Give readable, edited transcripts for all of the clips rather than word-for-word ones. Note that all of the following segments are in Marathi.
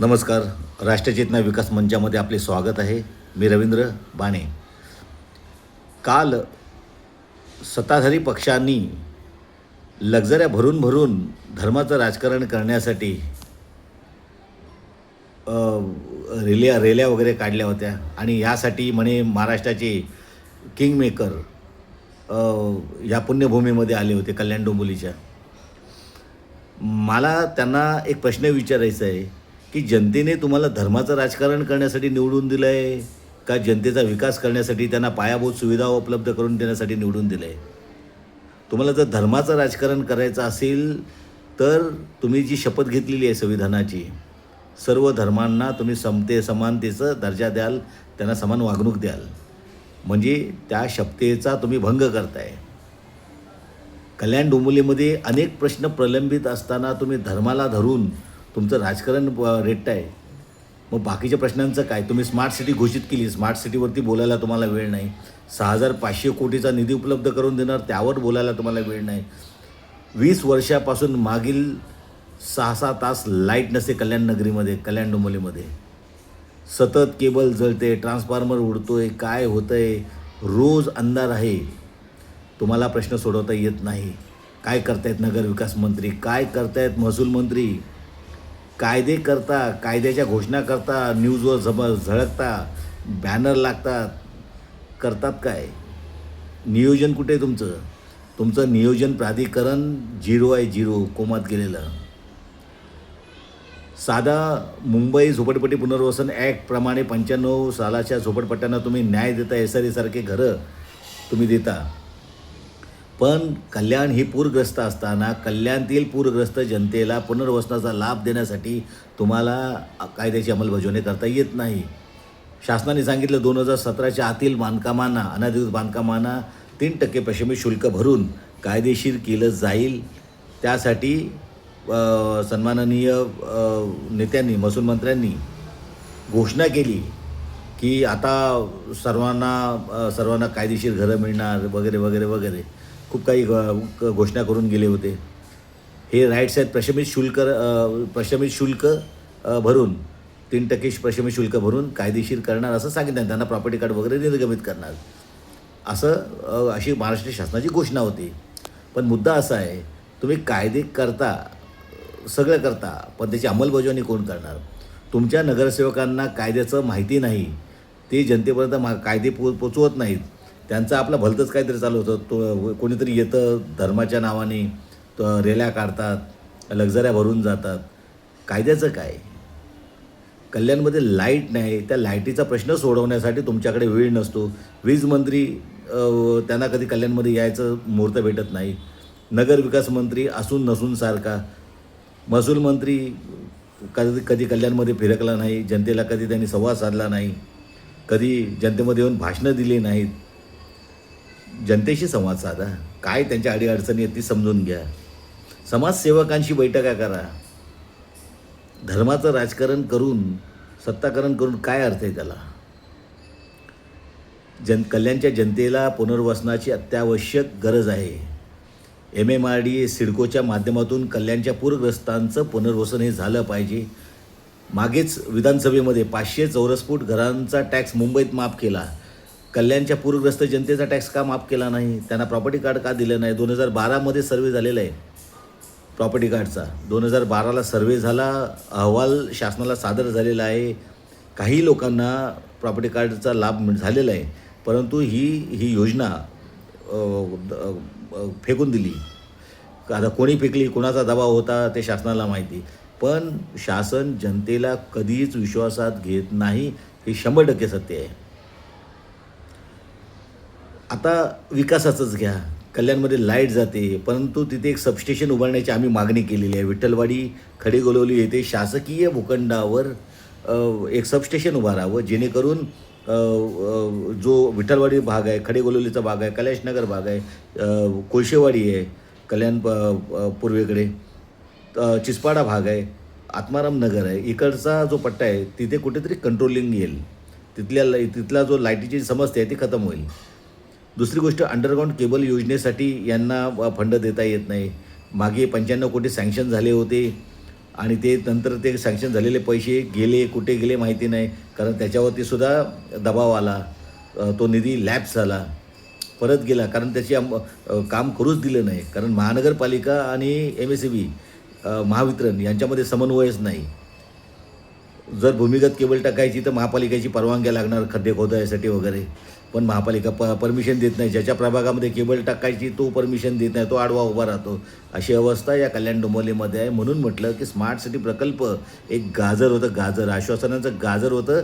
नमस्कार. राष्ट्रचेतना विकास मंचामध्ये आपले स्वागत आहे. मी रवींद्र बाणे. काल सत्ताधारी पक्षांनी लक्झऱ्या भरून भरून धर्माचं राजकारण करण्यासाठी रेल्या वगैरे काढल्या होत्या आणि यासाठी म्हणे महाराष्ट्राचे किंगमेकर या पुण्यभूमीमध्ये आले होते कल्याण डोंबिवलीच्या. मला त्यांना एक प्रश्न विचारायचा आहे की जनतेने तुम्हाला धर्माचं राजकारण करण्यासाठी निवडून दिलं आहे का जनतेचा विकास करण्यासाठी, त्यांना पायाभूत सुविधा उपलब्ध करून देण्यासाठी निवडून दिलं आहे? तुम्हाला जर धर्माचं राजकारण करायचं असेल तर तुम्ही जी शपथ घेतलेली आहे संविधानाची, सर्व धर्मांना तुम्ही समानतेचा दर्जा द्याल, त्यांना समान वागणूक द्याल, म्हणजे त्या शपथेचा तुम्ही भंग करताय. कल्याण डोंबिवलीमध्ये अनेक प्रश्न प्रलंबित असताना तुम्ही धर्माला धरून तुमचं राजकारण रेटताय. मग बाकीच्या प्रश्नांचं काय? तुम्ही स्मार्ट सिटी घोषित केली, स्मार्ट सिटीवरती बोलायला तुम्हाला वेळ नाही. 6,500 कोटीचा निधी उपलब्ध करून देणार, त्यावर बोलायला तुम्हाला वेळ नाही. 20 वर्षापासून मागील 6-6 तास लाईट नसते कल्याण नगरीमध्ये, कल्याण डोंबिवलीमध्ये. सतत केबल जळते, ट्रान्सफॉर्मर उडतोय, काय होतं आहे, रोज अंधार आहे. तुम्हाला प्रश्न सोडवता येत नाही. काय करतायत नगरविकास मंत्री, काय करतायत महसूल मंत्री? कायदे करता, कायद्याच्या घोषणा करता, न्यूजवर झळकता, बॅनर लागतात, करतात काय? नियोजन कुठे आहे तुमचं? तुमचं नियोजन प्राधिकरण झिरो आहे, झिरो, कोमात गेलेलं. साधा मुंबई झोपडपट्टी पुनर्वसन ॲक्टप्रमाणे 95 सालाच्या झोपडपट्ट्यांना तुम्ही न्याय देता, SRE सारखे घरं तुम्ही देता. पण कल्याण ही पूरग्रस्त असताना कल्याणातील पूरग्रस्त जनतेला पुनर्वसनाचा लाभ देण्यासाठी तुम्हाला कायद्याची अंमलबजावणी करता येत नाही. शासनाने सांगितलं 2017च्या आतील बांधकामांना, अनधिकृत बांधकामांना 3% प्रशमित शुल्क भरून कायदेशीर केलं जाईल. त्यासाठी सन्माननीय नेत्यांनी, महसूल मंत्र्यांनी घोषणा केली की आता सर्वांना कायदेशीर घरं मिळणार वगैरे वगैरे वगैरे. खूप काही घोषणा करून गेले होते. हे राईट्स आहेत. प्रशमित शुल्क भरून 3% प्रशमित शुल्क भरून कायदेशीर करणार असं सांगितलं. त्यांना प्रॉपर्टी कार्ड वगैरे निर्गमित करणार अशी महाराष्ट्र शासनाची घोषणा होती. पण मुद्दा असा आहे, तुम्ही कायदे करता, सगळं करता, पण त्याची अंमलबजावणी कोण करणार? तुमच्या नगरसेवकांना कायद्याचं माहिती नाही, ते जनतेपर्यंत कायदे पोचवत नाहीत. त्यांचं आपलं भलतंच काहीतरी चालू होतं. कोणीतरी येतं धर्माच्या नावाने, रेल्या काढतात, लक्झऱ्या भरून जातात. कायद्याचं काय? कल्याणमध्ये लाईट नाही, त्या लाईटीचा प्रश्न सोडवण्यासाठी तुमच्याकडे वेळ नसतो. वीज मंत्री त्यांना कधी कल्याणमध्ये यायचं मुहूर्त भेटत नाही. नगरविकास मंत्री असून नसून सारखा. महसूल मंत्री कधी कल्याणमध्ये फिरकला नाही, जनतेला कधी त्यांनी संवाद साधला नाही, कधी जनतेमध्ये येऊन भाषणं दिली नाहीत. जनतेशी संवाद साधा, काय त्यांच्या अडीअडचणी आहेत ती समजून घ्या. समाजसेवकांशी बैठका करा. धर्माचं राजकारण करून, सत्ताकरण करून काय अर्थ आहे त्याला? कल्याणच्या जनतेला पुनर्वसनाची अत्यावश्यक गरज आहे. MMRDA सिडकोच्या माध्यमातून कल्याणच्या पूरग्रस्तांचं पुनर्वसन हे झालं पाहिजे. मागेच विधानसभेमध्ये 500 चौरस फूट घरांचा टॅक्स मुंबईत माफ केला. कल्याणच्या पूरग्रस्त जनतेचा टॅक्स का माफ केला नाही? त्यांना प्रॉपर्टी कार्ड का दिलं नाही? 2012मध्ये सर्वे झालेला आहे प्रॉपर्टी कार्डचा. 2012ला सर्वे झाला, अहवाल शासनाला सादर झालेला आहे. काही लोकांना प्रॉपर्टी कार्डचा लाभ झालेला आहे, परंतु ही योजना फेकून दिली. आता कोणी फेकली, कोणाचा दबाव होता ते शासनाला माहिती. पण शासन जनतेला कधीच विश्वासात घेत नाही, हे 100% सत्य आहे. आता विकासाचंच घ्या. कल्याणमध्ये लाईट जाते, परंतु तिथे एक सबस्टेशन उभारण्याची आम्ही मागणी केलेली आहे. विठ्ठलवाडी, खडेगोलवली येथे शासकीय भूखंडावर एक सबस्टेशन उभारावं, जेणेकरून जो विठ्ठलवाडी भाग आहे, खडेगोलवलीचा भाग आहे, कैलाशनगर भाग आहे, कोळशेवाडी आहे, कल्याण पूर्वेकडे चिसपाडा भाग आहे, आत्माराम नगर आहे, इकडचा जो पट्टा आहे तिथे कुठेतरी कंट्रोलिंग येईल. तिथला जो लाईटीची समस्या आहे ती खतम होईल. दुसरी गोष्ट, अंडरग्राऊंड केबल योजनेसाठी यांना फंड देता येत नाही. मागे 95 कोटी सँक्शन झाले होते, आणि ते नंतर ते सँक्शन झालेले पैसे गेले कुठे गेले माहिती नाही, कारण त्याच्यावरती सुद्धा दबाव आला. तो निधी लॅप्स झाला, परत गेला, कारण त्याची काम करूच दिलं नाही. कारण महानगरपालिका आणि MSEB महावितरण यांच्यामध्ये समन्वयच नाही. जर भूमिगत केबल टाकायची तर महापालिकेची परवानग्या लागणार खड्डे खोदायसाठी वगैरे, पण महापालिका परमिशन देत नाही. ज्याच्या प्रभागामध्ये केबल टाकायची तो परमिशन देत नाही, तो आडवा उभा राहतो. अशी अवस्था या कल्याण डोंबिवलीमध्ये आहे. म्हणून म्हटलं की स्मार्ट सिटी प्रकल्प एक गाजर होतं, गाजर आश्वासनाचं गाजर होतं.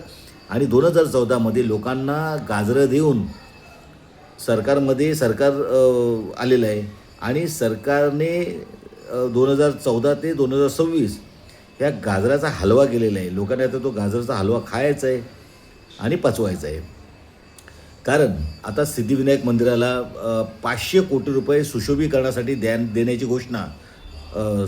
आणि 2014मध्ये लोकांना गाजरं देऊन सरकार आलेलं आहे. आणि सरकारने 2014 ते 2026 ह्या गाजराचा हलवा केलेला आहे. लोकांना आता तो गाजराचा हलवा खायचा आहे आणि पचवायचा आहे. कारण आता सिद्धिविनायक मंदिराला 500 कोटी रुपये सुशोभीकरणासाठी देण्याची घोषणा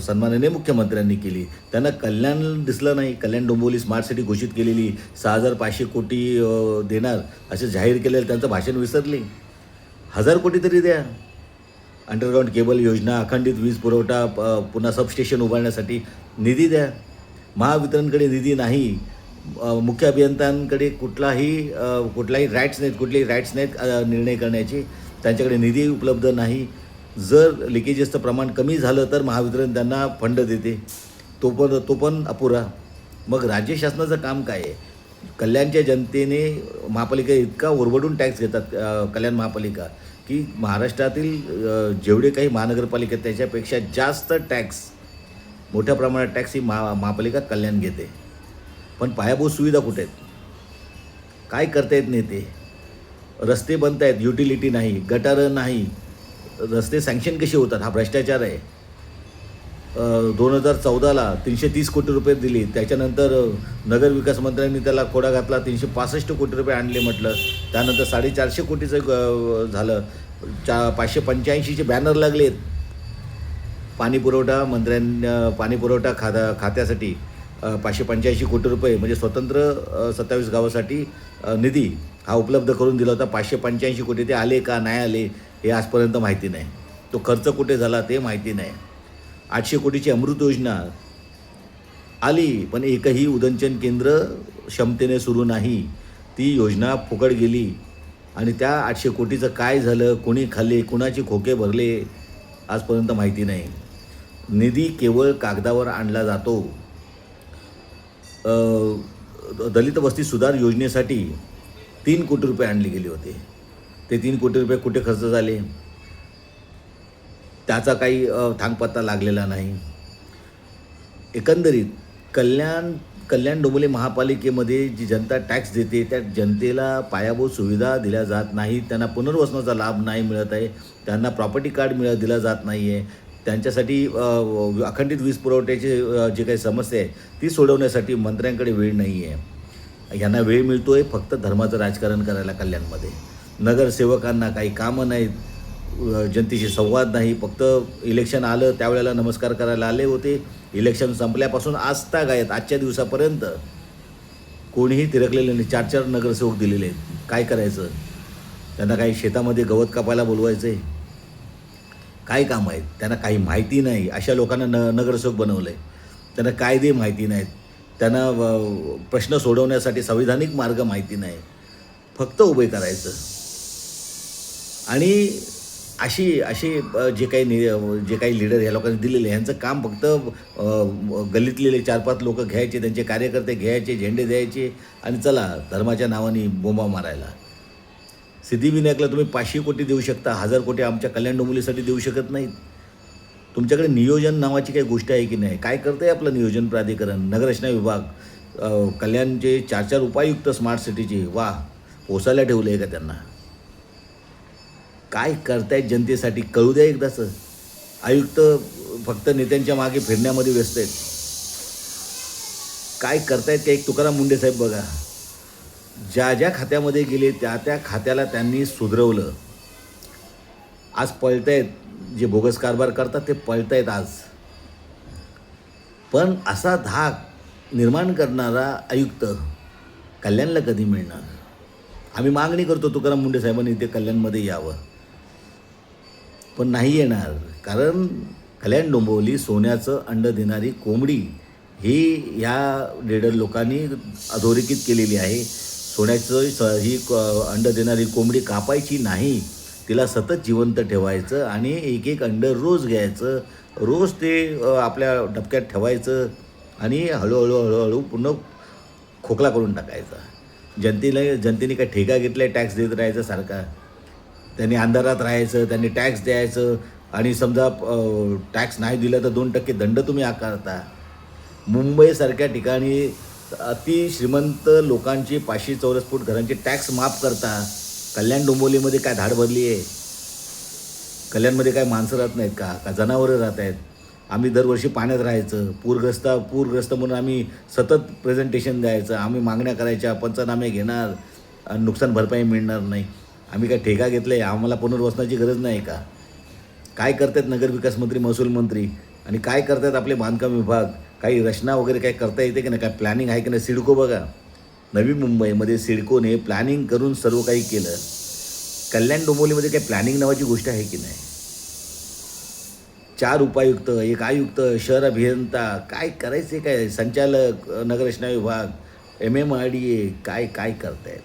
सन्माननीय मुख्यमंत्र्यांनी केली. त्यांना कल्याण दिसलं नाही. कल्याण डोंबिवली स्मार्ट सिटी घोषित केलेली 6,500 कोटी देणार असे जाहीर केलेलं त्यांचं भाषण विसरले. 1,000 कोटी तरी द्या. अंडरग्राऊंड केबल योजना, अखंडित वीज पुरवठा, पुन्हा सबस्टेशन उभारण्यासाठी निधी द्या. महावितरणकडे निधी नाही. मुख्य अभियंत्यांकडे कुठलाही राईट्स नाहीत निर्णय करण्याचे. त्यांच्याकडे निधी उपलब्ध नाही. जर लिकेजेसचं प्रमाण कमी झालं तर महावितरण त्यांना फंड देते, तो पण अपुरा. मग राज्य शासनाचं काम काय आहे? कल्याणच्या जनतेने महापालिका इतका ओरबडून टॅक्स घेतात, कल्याण महापालिका, की महाराष्ट्रातील जेवढे काही महानगरपालिका त्याच्यापेक्षा जास्त टॅक्स, मोठ्या प्रमाणात टॅक्स ही महापालिका कल्याण घेते. पण पायाभूत सुविधा कुठे आहेत? काय करतायत नेते? रस्ते बनत आहेत, युटिलिटी नाही, गटारं नाही, रस्ते सँक्शन कसे होतात? हा भ्रष्टाचार आहे. 2014ला 330 कोटी रुपये दिली. त्याच्यानंतर नगरविकास मंत्र्यांनी त्याला खोडा घातला, 365 कोटी रुपये आणले म्हटलं. त्यानंतर 450 कोटीचं झालं. 585चे बॅनर लागलेत. पाणीपुरवठा खात्यासाठी 585 कोटी रुपये, म्हणजे स्वतंत्र 27 गावासाठी निधी हा उपलब्ध करून दिला होता. 585 कोटी ते आले का नाही आले हे आजपर्यंत माहिती नाही. तो खर्च कुठे झाला ते माहिती नाही. 800 कोटीची अमृत योजना आली, पण एकही उदंचन केंद्र क्षमतेने सुरू नाही. ती योजना फुकट गेली. आणि त्या 800 कोटीचं काय झालं, कोणी खाल्ले, कुणाचे खोके भरले आजपर्यंत माहिती नाही. निधी केवळ कागदावर आणला जातो. दलित वस्ती सुधार योजनेसाठी 3 कोटी रुपये आणले गेले होते. ते 3 कोटी रुपये कुठे खर्च झाले त्याचा काही थांगपत्ता लागलेला नाही. एकंदरीत कल्याण डोंबिवली महापालिकेमध्ये जी जनता टॅक्स देते त्या जनतेला पायाभूत सुविधा दिल्या जात नाहीत. त्यांना पुनर्वसनाचा लाभ नाही मिळत आहे. त्यांना प्रॉपर्टी कार्ड दिला जात नाही आहे. त्यांच्यासाठी अखंडित वीज पुरवठ्याची जी काही समस्या आहे ती सोडवण्यासाठी मंत्र्यांकडे वेळ नाही आहे. यांना वेळ मिळतो आहे फक्त धर्माचं राजकारण करायला कल्याणमध्ये. नगरसेवकांना काही कामं नाहीत, जनतेशी संवाद नाही. फक्त इलेक्शन आलं त्यावेळेला नमस्कार करायला आले होते. इलेक्शन संपल्यापासून आजतागायत आजच्या दिवसापर्यंत कोणीही तिरकलेलं नाही. 4 नगरसेवक दिलेले आहेत. काय करायचं? त्यांना काही शेतामध्ये गवत कापायला बोलवायचं आहे? काय काम आहेत? त्यांना काही माहिती नाही. अशा लोकांना नगरसेवक बनवलं आहे. त्यांना कायदे माहिती नाहीत. त्यांना प्रश्न सोडवण्यासाठी संविधानिक मार्ग माहिती नाही. फक्त उभे करायचं. आणि असे जे काही लीडर ह्या लोकांनी दिलेले ह्यांचं काम फक्त गल्लीतलेले 4-5 लोक घ्यायचे, त्यांचे कार्यकर्ते घ्यायचे, झेंडे द्यायचे आणि चला धर्माच्या नावाने बोंबा मारायला. सिद्धिविनायकला तुम्ही 500 कोटी देऊ शकता, 1000 कोटी आमच्या कल्याण डोंबिवलीसाठी देऊ शकत नाहीत. तुमच्याकडे नियोजन नावाची काही गोष्ट आहे की नाही? काय करतं आहे आपलं नियोजन प्राधिकरण, नगररचना विभाग, कल्याणचे 4 उपायुक्त स्मार्ट सिटीचे? वा, पोसायला ठेवलं आहे का त्यांना? काय करतायत जनतेसाठी कळू द्या एकदाचं. आयुक्त फक्त नेत्यांच्या मागे फिरण्यामध्ये व्यस्त आहेत. काय करतायत का एक तुकाराम मुंडे साहेब बघा. ज्या खात्यामध्ये गेले त्या खात्याला त्यांनी सुधरवलं. आज पळतायत, जे बोगस कारभार करतात ते पळतायत आज. पण असा धाक निर्माण करणारा आयुक्त कल्याणला कधी मिळणार? आम्ही मागणी करतो तुकाराम मुंडे साहेबांनी इथे कल्याणमध्ये यावं, पण नाही येणार. कारण कल्याण डोंबिवली सोन्याचं अंड देणारी कोंबडी ही ह्या लीडर लोकांनी अधोरेखित केलेली आहे. सोन्याचं ही अंड देणारी कोंबडी कापायची नाही, तिला सतत जिवंत ठेवायचं आणि एक एक अंडं रोज घ्यायचं, रोज ते आपल्या डबक्यात ठेवायचं आणि हळूहळू पूर्ण खोकला करून टाकायचा. जनतेने काय ठेका घेतला आहे टॅक्स देत राहायचं सारखा? त्यांनी अंधारात राहायचं, त्यांनी टॅक्स द्यायचं आणि समजा टॅक्स नाही दिला तर 2% दंड तुम्ही आकारता. मुंबईसारख्या ठिकाणी अति श्रीमंत लोकांची 500 चौरस फूट घरांचे टॅक्स माफ करता. कल्याण डोंबिवलीमध्ये काय धाड भरली आहे? कल्याणमध्ये काय माणसं राहत नाहीत का जनावरं राहत आहेत? आम्ही दरवर्षी पाण्यात राहायचं, पूरग्रस्त म्हणून आम्ही सतत प्रेझेंटेशन द्यायचं, आम्ही मागण्या करायच्या, पंचनामे घेणार आणि नुकसान भरपाई मिळणार नाही. आम्ही काय ठेका घेतला आहे? आम्हाला पुनर्वसनाची गरज नाही का? काय करतात नगरविकास मंत्री, महसूल मंत्री आणि काय करतात आपले बांधकाम विभाग? काही रचना वगैरे काय करता येते की नाही? काय प्लॅनिंग आहे की नाही? सिडको बघा, नवी मुंबईमध्ये सिडकोने प्लॅनिंग करून सर्व काही केलं. कल्याण डोंबिवलीमध्ये काही प्लॅनिंग नावाची गोष्ट आहे की नाही? 4 उपायुक्त, 1 आयुक्त, शहर अभियंता, काय करायचे काय? संचालक, नगररचना विभाग, MMRDA काय काय करतायत?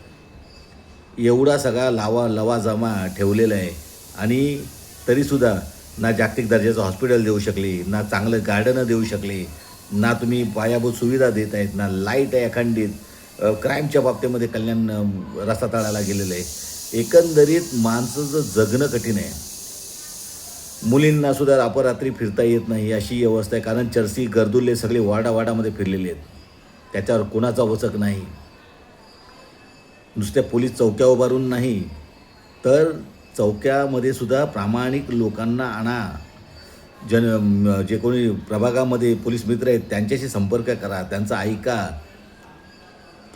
एवढा सगळा लवाजमा ठेवलेला आहे आणि तरीसुद्धा ना जागतिक दर्जाचं हॉस्पिटल देऊ शकले, ना चांगलं गार्डनं देऊ शकले, ना तुम्ही पायाभूत सुविधा देत आहेत, ना लाईट आहे अखंडित. क्राईमच्या बाबतीमध्ये कल्याण रस्ता तळाला गेलेलं आहे. एकंदरीत माणसाचं जगणं कठीण आहे. मुलींनासुद्धा अपरात्री फिरता येत नाही अशी अवस्था आहे, कारण चरसी गर्दुल्ले सगळे वाडावाडामध्ये फिरलेले आहेत. त्याच्यावर कोणाचा वचक नाही. नुसत्या पोलीस चौक्या उभारून नाही तर चौक्यामध्ये सुद्धा प्रामाणिक लोकांना आणा. जे कोणी प्रभागामध्ये पोलीस मित्र आहेत त्यांच्याशी संपर्क करा, त्यांचं ऐका.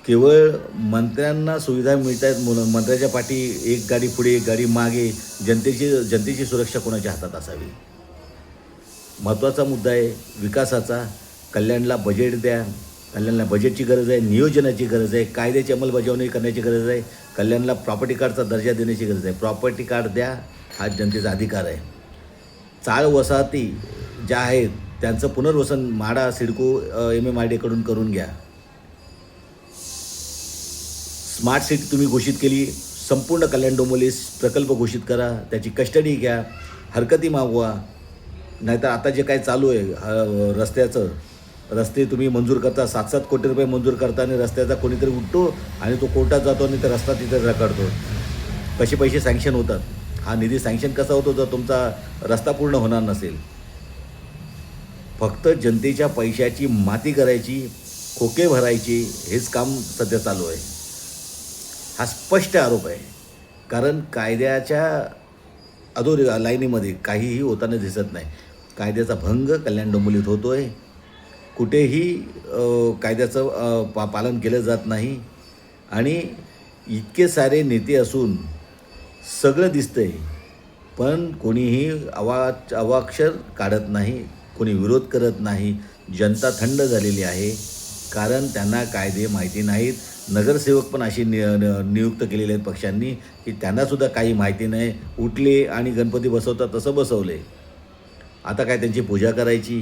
केवळ मंत्र्यांना सुविधा मिळत आहेत म्हणून मंत्र्याच्या पाठी एक गाडी पुढे एक गाडी मागे, जनतेची सुरक्षा कोणाच्या हातात असावी? महत्त्वाचा मुद्दा आहे विकासाचा. कल्याणला बजेट द्या. कल्याणला बजेटची गरज आहे, नियोजनाची गरज आहे, कायद्याची अंमलबजावणी करण्याची गरज आहे. कल्याणला प्रॉपर्टी कार्डचा दर्जा देण्याची गरज आहे. प्रॉपर्टी कार्ड द्या, हा जनतेचा अधिकार आहे. चाळ वसाहती ज्या आहेत त्यांचं पुनर्वसन म्हाडा, सिडको, MMRDAकडून करून घ्या. स्मार्ट सिटी तुम्ही घोषित केली, संपूर्ण कल्याण डोंबिवली प्रकल्प घोषित करा, त्याची कस्टडी घ्या, हरकती मागवा. नाहीतर आता जे काय चालू आहे रस्ते तुम्ही मंजूर करता, 7-7 कोटी रुपये मंजूर करता आणि रस्त्याचा कोणीतरी उठतो आणि तो कोर्टात जातो आणि ते रस्ता तिथे रखडतो. कसे पैसे सँक्शन होतात? हा निधी सँक्शन कसा होतो जर तुमचा रस्ता पूर्ण होणार नसेल? फक्त जनतेच्या पैशाची माती करायची, खोके भरायची, हेच काम सध्या चालू आहे. हा स्पष्ट आरोप आहे. कारण कायद्याच्या लाईनीमध्ये काहीही होताना दिसत नाही. कायद्याचा भंग कल्याण डोंबिवलीत होतो आहे. कुठेही कायद्याचं पालन केलं जात नाही आणि इतके सारे नेते असून सगळं दिसतंय पण कोणीही अवाक्षर काढत नाही, कोणी विरोध करत नाही. जनता थंड झालेली आहे कारण त्यांना कायदे माहिती नाहीत. नगरसेवक पण अशी नियुक्त केलेले आहेत पक्षांनी की त्यांनासुद्धा काही माहिती नाही. उठले आणि गणपती बसवतात तसं बसवले. आता काय त्यांची पूजा करायची?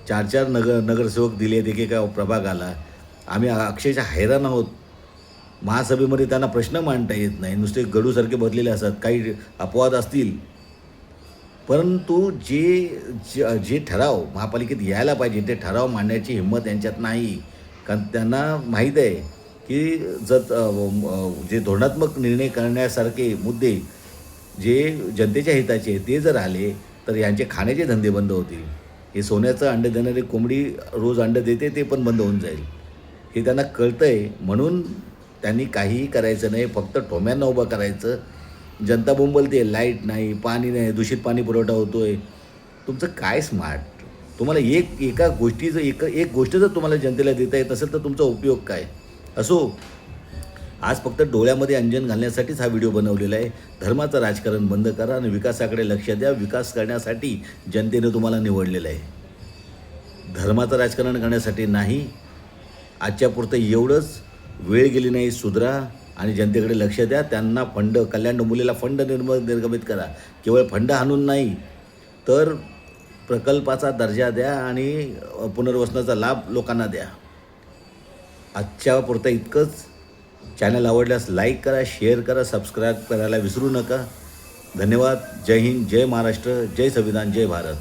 4-4 नगरसेवक दिले आहेत एकेका प्रभागाला. आम्ही अक्षरशः हैराण आहोत. महासभेमध्ये त्यांना प्रश्न मांडता येत नाही, नुसते गडूसारखे बदलेले असतात. काही अपवाद असतील परंतु जे ठराव महापालिकेत यायला पाहिजे ते ठराव मांडण्याची हिंमत यांच्यात नाही. कारण त्यांना माहीत आहे की जे धोरणात्मक निर्णय करण्यासारखे मुद्दे जे जनतेच्या हिताचे ते जर आले तर यांचे खाण्याचे धंदे बंद होतील. हे सोन्याचं अंडे देणारी कोंबडी रोज अंडं देते ते पण बंद होऊन जाईल. हे त्यांना कळतं आहे. म्हणून त्यांनी काहीही करायचं नाही, फक्त ठोम्यांना उभं करायचं. जनता बोंबलते, लाईट नाही, पाणी नाही, दूषित पाणी पुरवठा होतो आहे. तुमचं काय स्मार्ट? तुम्हाला एका गोष्टीचं एक गोष्ट जर तुम्हाला जनतेला देता येत असेल तर तुमचा उपयोग काय? असो, आज फक्त डोळ्यामध्ये अंजन घालण्यासाठीच हा व्हिडिओ बनवलेला आहे. धर्माचं राजकारण बंद करा आणि विकासाकडे लक्ष द्या. विकास करण्यासाठी जनतेने तुम्हाला निवडलेलं आहे, धर्माचं राजकारण करण्यासाठी नाही. आजच्यापुरतं एवढंच. वेळ गेली नाही, सुधरा आणि जनतेकडे लक्ष द्या. त्यांना कल्याण डोंबिवलीला फंड निर्गमित करा. केवळ फंड आणून नाही तर प्रकल्पाचा दर्जा द्या आणि पुनर्वसनाचा लाभ लोकांना द्या. आजच्या पुरतं इतकंच. चॅनल आवडल्यास लाईक करा, शेअर करा, सबस्क्राईब करायला विसरू नका. धन्यवाद. जय हिंद, जय महाराष्ट्र, जय संविधान, जय भारत.